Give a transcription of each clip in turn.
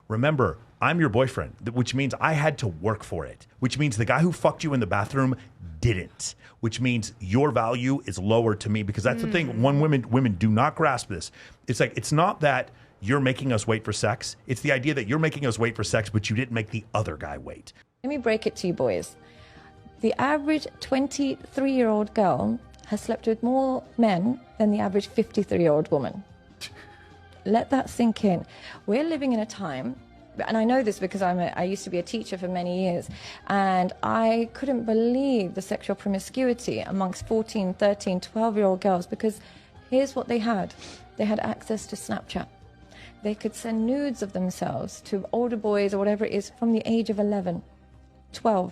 remember, I'm your boyfriend, which means I had to work for it, which means the guy who fucked you in the bathroom didn't, which means your value is lower to me, because that's the thing. Women do not grasp this. It's like, it's not that you're making us wait for sex. It's the idea that you're making us wait for sex, but you didn't make the other guy wait. Let me break it to you boys. The average 23-year-old girl has slept with more men than the average 53-year-old woman. Let that sink in. We're living in a time, and I know this because I used to be a teacher for many years, and I couldn't believe the sexual promiscuity amongst 14, 13, 12-year-old girls, because here's what they had. They had access to Snapchat. They could send nudes of themselves to older boys or whatever it is from the age of 11, 12,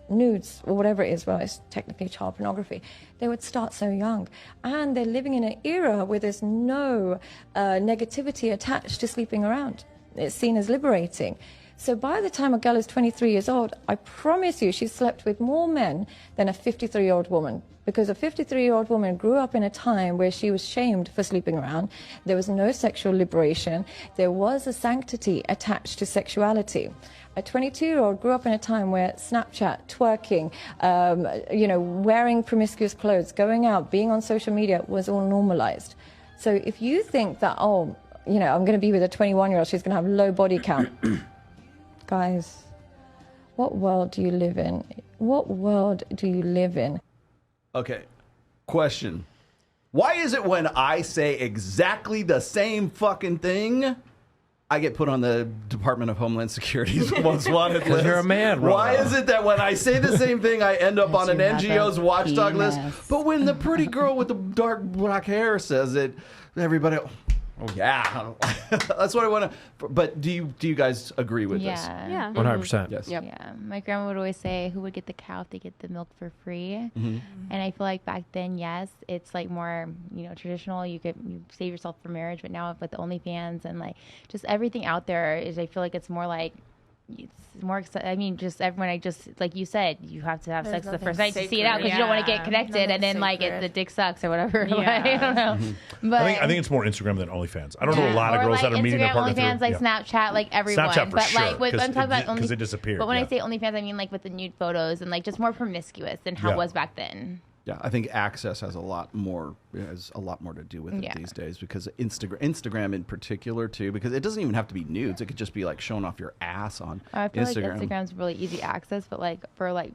nudes or whatever it is. Well, it's technically child pornography. They would start so young. And they're living in an era where there's no negativity attached to sleeping around. It's seen as liberating. So by the time a girl is 23 years old, I promise you she's slept with more men than a 53-year-old woman. Because a 53-year-old woman grew up in a time where she was shamed for sleeping around. There was no sexual liberation. There was a sanctity attached to sexuality. A 22-year-old grew up in a time where Snapchat, twerking, wearing promiscuous clothes, going out, being on social media was all normalized. So if you think that, I'm going to be with a 21-year-old, she's going to have low body count. Guys, what world do you live in? What world do you live in? Okay, question. Why is it when I say exactly the same fucking thing, I get put on the Department of Homeland Security's most wanted list? Because you're a man, Rob. Why is it that when I say the same thing, I end up on an NGO's watchdog list, but when the pretty girl with the dark black hair says it, everybody... Oh, yeah. That's what I want to... But do you guys agree with this? Yeah. 100%. Yes. Yep. Yeah. My grandma would always say, who would get the cow if they get the milk for free? Mm-hmm. And I feel like back then, yes, it's like more, traditional. You save yourself for marriage. But now with the OnlyFans and like just everything out there is, I feel like it's more like... It's more. Just everyone. Like you said, you have to have sex the first night to see it out because you don't want to get connected, and then the dick sucks or whatever. Yeah. Like, I don't know. But I think it's more Instagram than OnlyFans. I don't know a lot of girls that are meeting their partner OnlyFans, through. Snapchat, like everyone. Snapchat for but sure, I'm talking about only because it disappeared. But when I say OnlyFans, I mean like with the nude photos and like just more promiscuous than how it was back then. Yeah, I think access has a lot more to do with it these days, because Instagram in particular too, because it doesn't even have to be nudes. It could just be like showing off your ass on I feel Instagram. Like Instagram's really easy access, but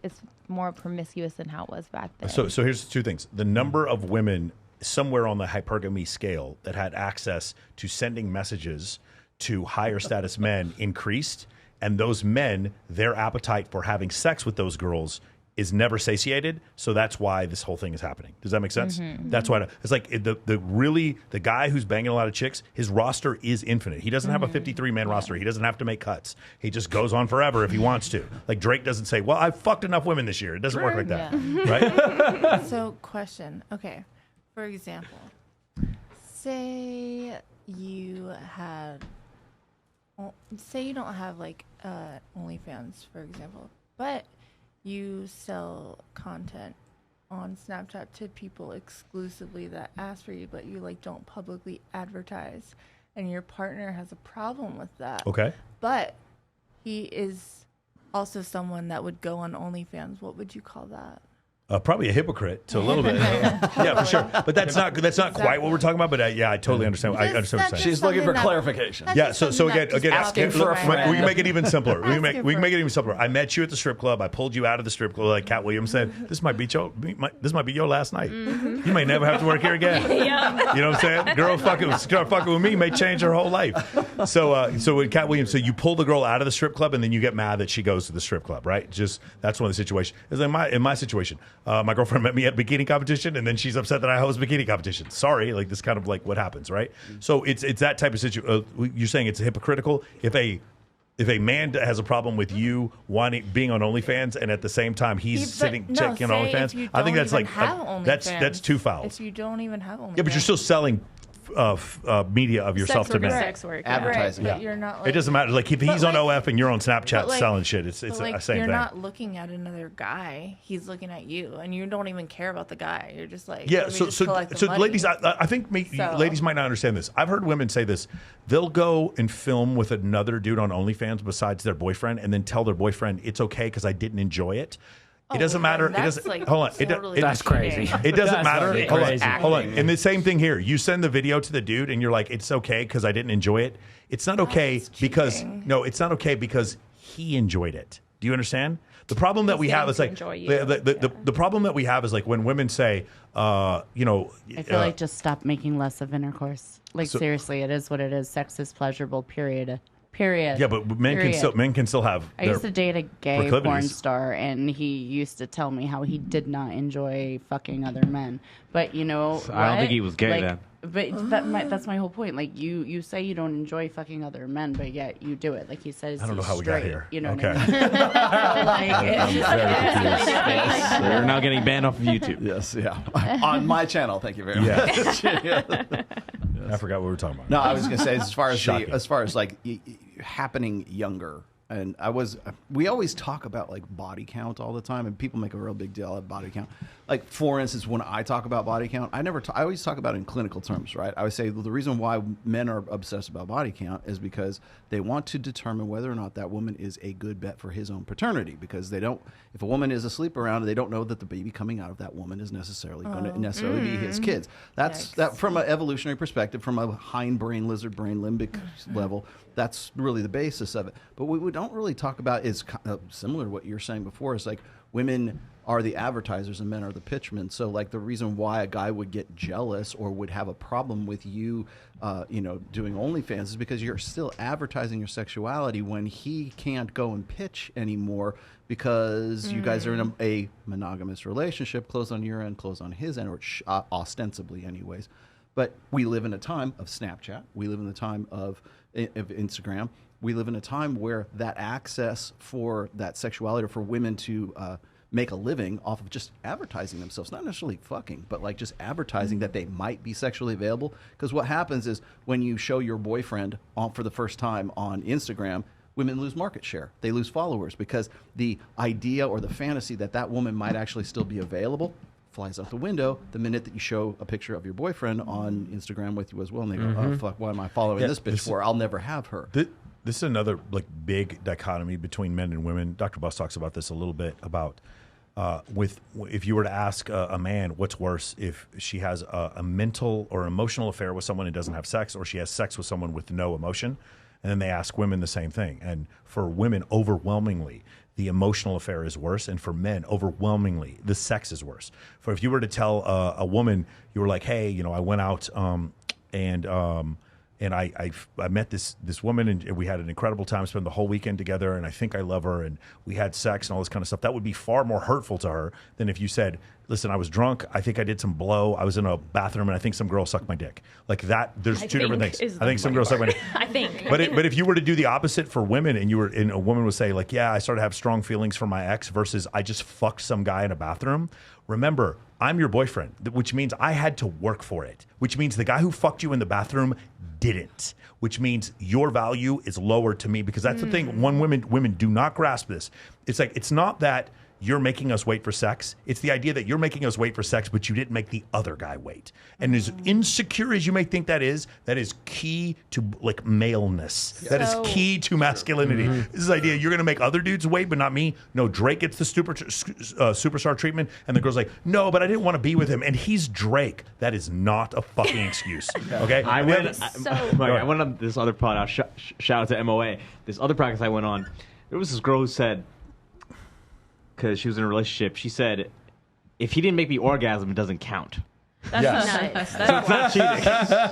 it's more promiscuous than how it was back then. So here's two things. The number of women somewhere on the hypergamy scale that had access to sending messages to higher status men increased, and those men, their appetite for having sex with those girls is never satiated, so that's why this whole thing is happening. Does that make sense? Mm-hmm. That's why it's like the guy who's banging a lot of chicks, his roster is infinite. He doesn't have a 53-man roster. He doesn't have to make cuts. He just goes on forever if he wants to. Like Drake doesn't say, "Well, I've fucked enough women this year." It doesn't work like that, right? So, question. Okay, for example, say you don't have like OnlyFans, for example, but you sell content on Snapchat to people exclusively that ask for you, but you don't publicly advertise, and your partner has a problem with that. Okay. But he is also someone that would go on OnlyFans. What would you call that? Probably a hypocrite to a little bit. Yeah, for sure. But that's not quite what we're talking about. But I totally understand. I understand what you're saying. She's looking for clarification. Yeah. So again, asking for a friend. We can make it even simpler. We can make it even simpler. I met you at the strip club. I pulled you out of the strip club, like Cat Williams said. This might be your last night. You may never have to work here again. Yeah. You know what I'm saying? Girl fucking with me may change her whole life. So with Cat Williams, so you pull the girl out of the strip club, and then you get mad that she goes to the strip club, right? Just that's one of the situations. In my situation. My girlfriend met me at a bikini competition, and then she's upset that I host bikini competition. Sorry, like this kind of like what happens, right? So it's that type of situation. You're saying it's hypocritical if a man has a problem with you being on OnlyFans, and at the same time he's checking on OnlyFans. I think that's like that's too foul. If you don't even have OnlyFans, yeah, but you're still selling media of yourself to men. Sex work. Yeah. Advertising. Right, Yeah. but you're not. Like, It doesn't matter. Like if he's on OF and you're on Snapchat but, like- selling shit, it's but, the like, same you're thing. not looking at another guy. He's looking at you, and you don't even care about the guy. You're just like, Yeah, let me so just so collect the so money. ladies, I think So- ladies might not understand this. I've heard women say this. They'll go and film with another dude on OnlyFans besides their boyfriend, and then tell their boyfriend it's okay because I didn't enjoy it. It doesn't matter. It That's doesn't. like Hold on. totally That's cheating. crazy. It doesn't That's matter. fucking Hold on. crazy. Hold on. And the same thing here. You send the video to the dude, and you're like, "It's okay because I didn't enjoy it." It's not okay That's because cheating. no, it's not okay because he enjoyed it. Do you understand? The problem that we have is getting like to enjoy you. the problem that we have is like when women say, I feel like just stop making less of intercourse. Like So- seriously, it is what it is. Sex is pleasurable. Period. yeah, but men Period. can still have. I used to date a gay porn proclivities. star, and he used to tell me how he did not enjoy fucking other men. But you know, I don't what? think he was gay Like, then. But that's my whole point. Like you say you don't enjoy fucking other men, but yet you do it. Like he says, I don't know he's how we got straight, here. You know Okay. what I mean? So, like, it's just So you're now getting banned off of YouTube. Yes, yeah. On my channel, thank you very much. Yeah. I forgot what we were talking about. No, I was going to say as far as Shocking. like happening younger, and we always talk about like body count all the time, and people make a real big deal of body count. Like for instance, when I talk about body count, I always talk about it in clinical terms, right? I would say, well, the reason why men are obsessed about body count is because they want to determine whether or not that woman is a good bet for his own paternity, because they don't. If a woman is asleep around, they don't know that the baby coming out of that woman is necessarily going to be his kids. That's that from an evolutionary perspective, from a hindbrain, lizard brain, limbic level. That's really the basis of it. But what we don't really talk about is similar to what you're saying before. Is like women are the advertisers and men are the pitchmen. So like the reason why a guy would get jealous or would have a problem with you, doing OnlyFans is because you're still advertising your sexuality when he can't go and pitch anymore because you guys are in a monogamous relationship, closed on your end, closed on his end, or ostensibly anyways. But we live in a time of Snapchat. We live in the time of Instagram. We live in a time where that access for that sexuality, or for women to make a living off of just advertising themselves, not necessarily fucking, but like just advertising that they might be sexually available. Because what happens is when you show your boyfriend for the first time on Instagram, women lose market share. They lose followers because the idea or the fantasy that that woman might actually still be available flies out the window the minute that you show a picture of your boyfriend on Instagram with you as well. And they go, oh, fuck, why am I following this bitch for? I'll never have her. This is another like big dichotomy between men and women. Dr. Buss talks about this a little bit about if you were to ask a man what's worse, if she has a mental or emotional affair with someone and doesn't have sex, or she has sex with someone with no emotion, and then they ask women the same thing. And for women, overwhelmingly, the emotional affair is worse, and for men, overwhelmingly, the sex is worse. For if you were to tell a woman, you were like, hey, I went out and I met this woman, and we had an incredible time, spent the whole weekend together, and I think I love her, and we had sex and all this kind of stuff. That would be far more hurtful to her than if you said, listen, I was drunk, I think I did some blow, I was in a bathroom, and I think some girl sucked my dick. Like that, there's two different things. I think some girl sucked my dick. I think. But if you were to do the opposite for women, and a woman would say like, yeah, I started to have strong feelings for my ex versus I just fucked some guy in a bathroom. Remember, I'm your boyfriend, which means I had to work for it, which means the guy who fucked you in the bathroom didn't, which means your value is lower to me, because that's the thing. Women do not grasp this. It's like, it's not that you're making us wait for sex. It's the idea that you're making us wait for sex, but you didn't make the other guy wait. And as insecure as you may think that is key to like maleness. That is key to masculinity. This is the idea you're going to make other dudes wait, but not me. No, Drake gets the superstar treatment, and the girl's like, no, but I didn't want to be with him, and he's Drake. That is not a fucking excuse. Okay, I went on this other pod. I'll shout out to MOA. This other podcast I went on, there was this girl who said, because she was in a relationship, she said, if he didn't make me orgasm, it doesn't count. That's nuts. It's not cheating.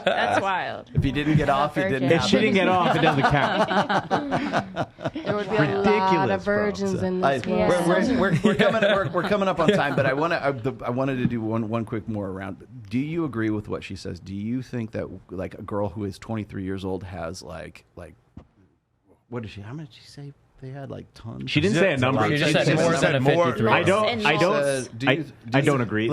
That's wild. If he didn't get off, he didn't If have she it. didn't get off, it doesn't count. There would be a lot of virgins in this world. We're coming up on time, but I wanted to do one quick more round. Do you agree with what she says? Do you think that like a girl who is 23 years old has like what is she? How much did she say? they had like tons. She didn't say a number. She just said more than a 53. I don't agree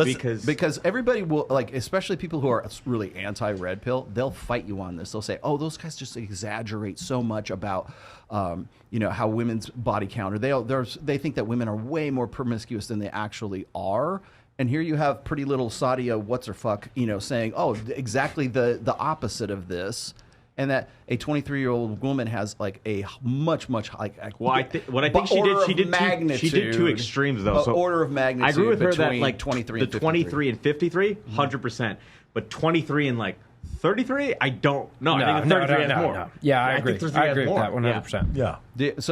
because everybody will, like, especially people who are really anti-red pill, they'll fight you on this. They'll say, "Oh, those guys just exaggerate so much about, how women's body count, or they think that women are way more promiscuous than they actually are." And here you have pretty little Sadia what's her fuck, saying, "Oh, exactly the opposite of this." And that a 23-year-old woman has like a much like. Well, I think she did two extremes though. So order of magnitude. I agree with her that like 23 the 23 and 53, 100%, but 23 and like 33, I don't. No, I think 33 has more. No. Yeah, I agree. I agree with that 100%. Yeah.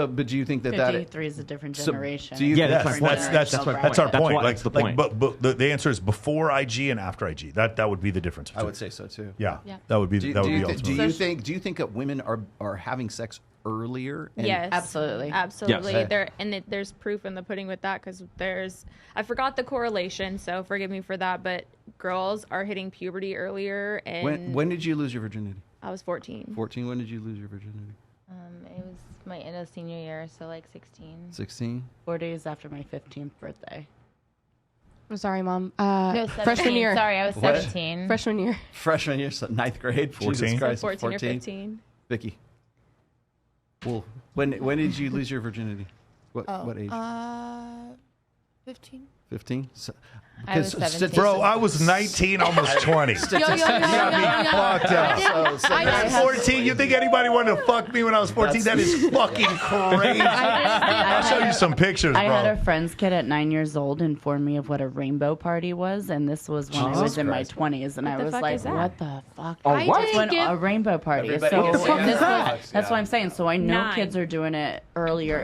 But do you think that 53 is a different generation? That's our point. That's the point. But the answer is before IG and after IG. That would be the difference. I would say so too. Yeah. That would be. Do you think that women are having sex earlier? Yes, absolutely. Yes. There's proof in the pudding with that, because I forgot the correlation, so forgive me for that, but girls are hitting puberty earlier. And when did you lose your virginity? I was 14. 14. When did you lose your virginity? It was my end of senior year, so like 16. 16. 4 days after my 15th birthday. I'm sorry, Mom. No, freshman year. Sorry, I was 17. Freshman year. Freshman year, so 9th grade. 14. Jesus Christ, 14 or 15. Vicky. Well, when did you lose your virginity? What age? 15. 15? I was 17. Bro, I was 19, almost 20. You got me fucked up. I was 14. You think anybody wanted to fuck me when I was 14? That is fucking crazy. I'll show you some pictures, bro. I had a friend's kid at 9 years old inform me of what a rainbow party was, and this was when I was in my 20s, and I was like, what the fuck? A rainbow party. That's what I'm saying. So I know kids are doing it earlier.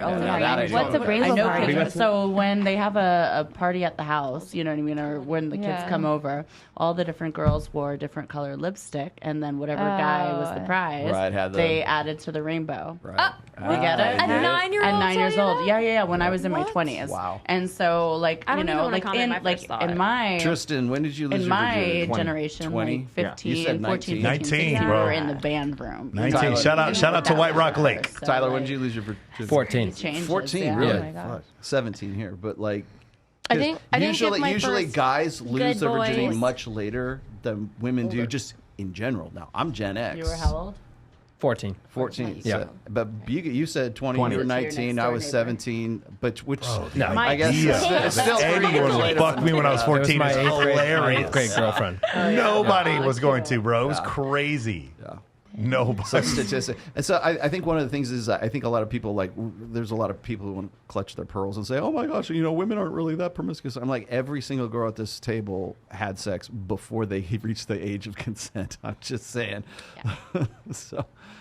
What's a rainbow party? So when they have a party at the house, you know what I mean, or when the kids come over, all the different girls wore different color lipstick, and then whatever guy was the prize, they added to the rainbow. Right. You get it? At 9 years old? At 9 years old. Yeah. When I was in my 20s. Wow. And so, like, I don't even want to comment in my Tristan, when did you lose in your virginity? my generation, 20? like 15, You said 14, 19, 15, 16, we bro. were in the band room. 19. Shout out to White Rock Lake. So, Tyler, when did you lose your virginity? 14. 14, really? Oh my God. 17 here, but like. I didn't get my usually first guys lose their virginity boys. much later than women do, just in general. Now, I'm Gen X. You were how old? 14. 14. Yeah. So, but you said 20. You were 19. I was 17. But No, I guess it's still 3 years Anyone later. fucked me when I was 14. my It's eighth grade girlfriend. Nobody was going to, bro. It was crazy. Yeah. Nobody. Such statistic. And so I think one of the things is I think a lot of people there's a lot of people who want to clutch their pearls and say, oh my gosh, women aren't really that promiscuous. I'm like, every single girl at this table had sex before they reached the age of consent. I'm just saying. Yeah. So